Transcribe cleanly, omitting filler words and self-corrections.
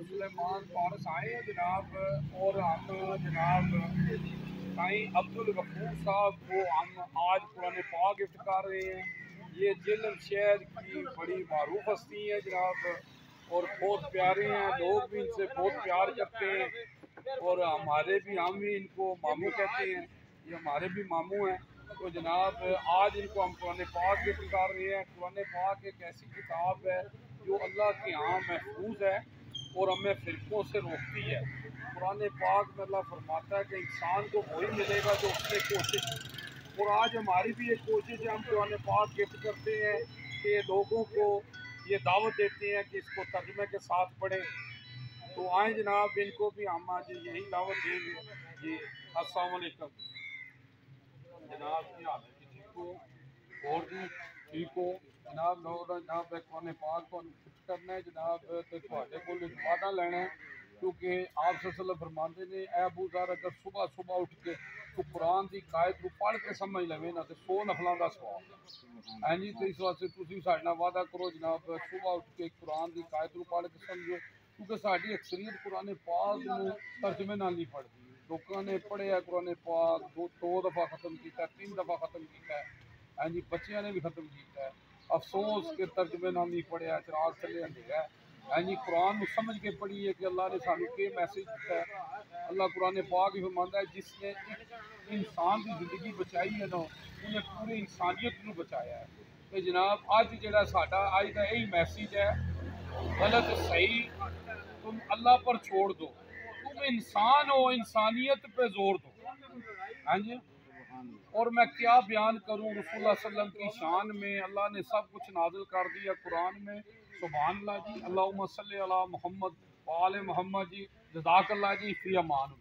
सुलेमान पारस आए हैं जनाब, और हम जनाब साईं अब्दुल गफूर साहब को हम आज कुरान पाक गिफ्ट कर रहे हैं। ये जिलम शहर की बड़ी मारूफ हस्ती है जनाब, और बहुत प्यारे हैं, लोग भी इनसे बहुत प्यार करते हैं, और हम भी इनको मामू कहते हैं, ये हमारे भी मामू हैं। तो जनाब आज इनको हम कुरान पाक गिफ्ट कर रहे हैं। कुरान पाक एक ऐसी किताब है जो अल्लाह के यहाँ महफूज है और हमें फ़िरक़ों से रोकती है। कुरान पाक में अल्लाह फरमाता है कि इंसान को वही मिलेगा जो उसने कोशिश की। और आज हमारी भी एक कोशिश है, हम कुरान पाक गिफ्ट करते हैं कि लोगों को ये दावत देते हैं कि इसको तर्जुमे के साथ पढ़ें। तो आए जनाब, इनको भी हम आज यही दावत देंगे। जी अस्सलाम वालेकुम जनाब, की हाल है जी? ठीक हो? और जी ठीक हो जनाब? लोग जनाब कुरान पाक को करना है जनाब, तो थोड़े को वादा लेना है, क्योंकि आप सल्लल्लाहु फरमाते ने ए अबू ज़र अगर सुबह सुबह उठ के तो कुरान की कायत को पढ़ के समझ लवे ना तो 100 नफलों का सवाब है जी। तो इस वास्ते तुम साढ़े नाल वादा करो जनाब, सुबह उठ के कुरान की कायत को पढ़ के समझो, क्योंकि साड़ी अक्सरियत कुरान पाक को तर्जमे नाल नहीं पढ़ती। लोगों ने पढ़िया कुरान पाक दो दफ़ा ख़त्म किया, 3 दफ़ा ख़त्म किया, हाँ जी, बच्चियां ने भी ख़त्म किया है। अफसोस के तर्जमे नाल नहीं पढ़िया, चिराग थले अंधेरा है। हाँ जी, कुरान को समझ के पढ़िए कि अल्लाह ने सानू के मैसेज दिता है। अल्लाह कुरान पाक ही फरमांदा है, जिसने इंसान की जिंदगी बचाई है ना, उन्हें पूरी इंसानियत को बचाया है। तो जनाब अज जो साडा अज का यही मैसेज है, गलत सही तुम अल्लाह पर छोड़ दो, तुम इंसान हो, इंसानियत पे जोर दो। हाँ जी, और मैं क्या बयान करूँ रसूलुल्लाह सल्लल्लाहु अलैहि वसल्लम की शान में। अल्लाह ने सब कुछ नाजिल कर दिया कुरान में। सुभान अल्लाह जी, अल्लाहुम्मा सल्ली अला मोहम्मद व आले मोहम्मद जी। जज़ाकल्लाह जी, फ़ी अमान।